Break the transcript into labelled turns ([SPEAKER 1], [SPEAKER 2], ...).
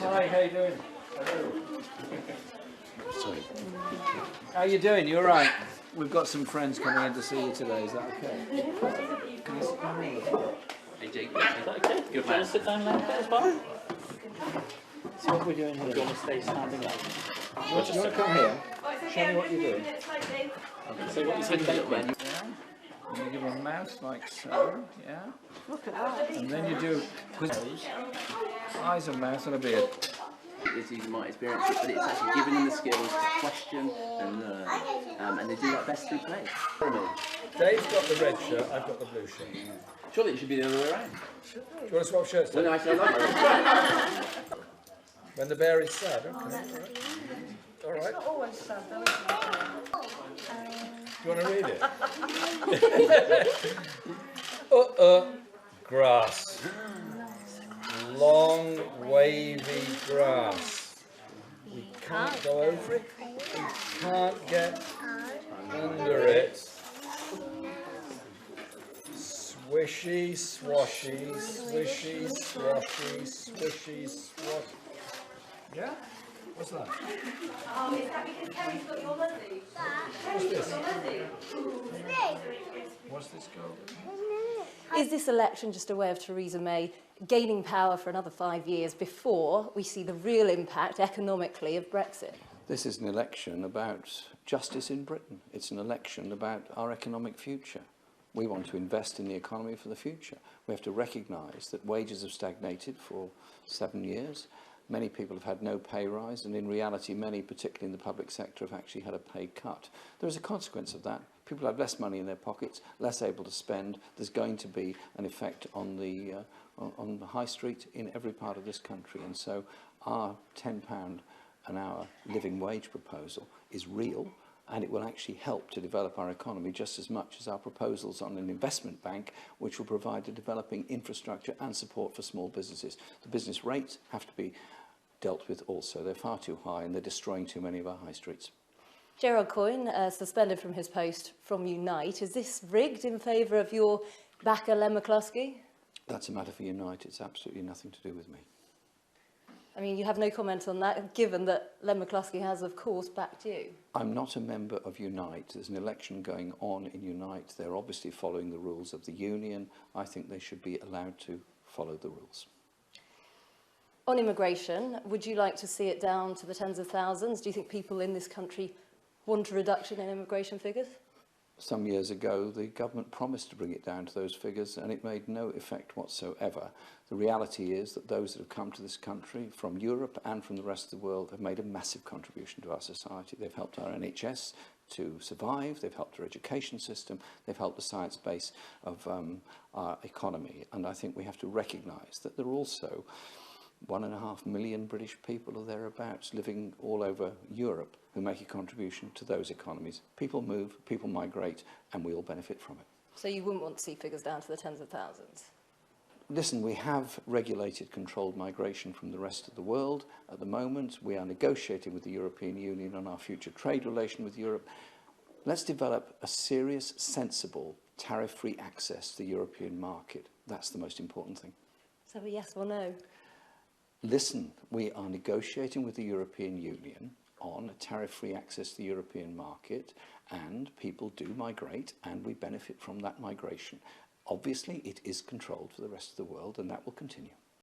[SPEAKER 1] Hi, how you doing? Hello.
[SPEAKER 2] Sorry.
[SPEAKER 1] How you doing? You all right? We've got some friends coming in to see you today. Is that okay? Can I sit down here?
[SPEAKER 3] Hey Jake, is that okay? Good man. Sit down like that as well?
[SPEAKER 1] So what we're doing here?
[SPEAKER 3] Do you want to stay standing up?
[SPEAKER 1] You want to come here? Show me what you're doing.
[SPEAKER 3] So what you said about when?
[SPEAKER 1] Yeah. And you give a mouse like so. Yeah.
[SPEAKER 4] Look at that.
[SPEAKER 1] And then you do nose, eyes and mouth and a beard.
[SPEAKER 3] It's using my experience, but it's actually giving them the skills to question and learn, and they do that best through play.
[SPEAKER 1] Dave's got the red shirt, I've got the blue shirt.
[SPEAKER 3] Surely it should be the other way around.
[SPEAKER 1] Do you want to swap shirts?
[SPEAKER 3] Well, no, actually, I like it.
[SPEAKER 1] When the bear is sad, okay. All right.
[SPEAKER 4] Not always sad though, isn't it?
[SPEAKER 1] Do you want to read it? Grass. Long, wavy grass. We can't go over it. We can't get under it. Swishy, swashy, swishy, swashy, swishy, swash. Yeah? What's that?
[SPEAKER 5] Oh, is that because Kerry's got your muzzy?
[SPEAKER 1] What's this?
[SPEAKER 5] Your muzzy?
[SPEAKER 1] What's this called?
[SPEAKER 6] Is this election just a way of Theresa May gaining power for another 5 years before we see the real impact economically of Brexit?
[SPEAKER 7] This is an election about justice in Britain. It's an election about our economic future. We want to invest in the economy for the future. We have to recognise that wages have stagnated for 7 years. Many people have had no pay rise, and in reality, many, particularly in the public sector, have actually had a pay cut. There is a consequence of that. People have less money in their pockets, less able to spend. There's going to be an effect on the high street in every part of this country. And so our £10 an hour living wage proposal is real, and it will actually help to develop our economy just as much as our proposals on an investment bank, which will provide the developing infrastructure and support for small businesses. The business rates have to be dealt with also. They're far too high, and they're destroying too many of our high streets.
[SPEAKER 6] Gerard Coyne, suspended from his post from Unite. Is this rigged in favour of your backer, Len McCluskey?
[SPEAKER 7] That's a matter for Unite. It's absolutely nothing to do with me.
[SPEAKER 6] I mean, you have no comment on that, given that Len McCluskey has, of course, backed you.
[SPEAKER 7] I'm not a member of Unite. There's an election going on in Unite. They're obviously following the rules of the union. I think they should be allowed to follow the rules.
[SPEAKER 6] On immigration, would you like to see it down to the tens of thousands? Do you think people in this country want a reduction in immigration figures?
[SPEAKER 7] Some years ago, the government promised to bring it down to those figures, and it made no effect whatsoever. The reality is that those that have come to this country from Europe and from the rest of the world have made a massive contribution to our society. They've helped our NHS to survive, they've helped our education system, they've helped the science base of our economy. And I think we have to recognise that there are also 1.5 million British people or thereabouts living all over Europe who make a contribution to those economies. People move, people migrate, and we all benefit from it.
[SPEAKER 6] So you wouldn't want to see figures down to the tens of thousands?
[SPEAKER 7] Listen, we have regulated controlled migration from the rest of the world. At the moment, we are negotiating with the European Union on our future trade relation with Europe. Let's develop a serious, sensible, tariff-free access to the European market. That's the most important thing.
[SPEAKER 6] So a yes or no?
[SPEAKER 7] Listen, we are negotiating with the European Union on a tariff-free access to the European market, and people do migrate, and we benefit from that migration. Obviously, it is controlled for the rest of the world, and that will continue.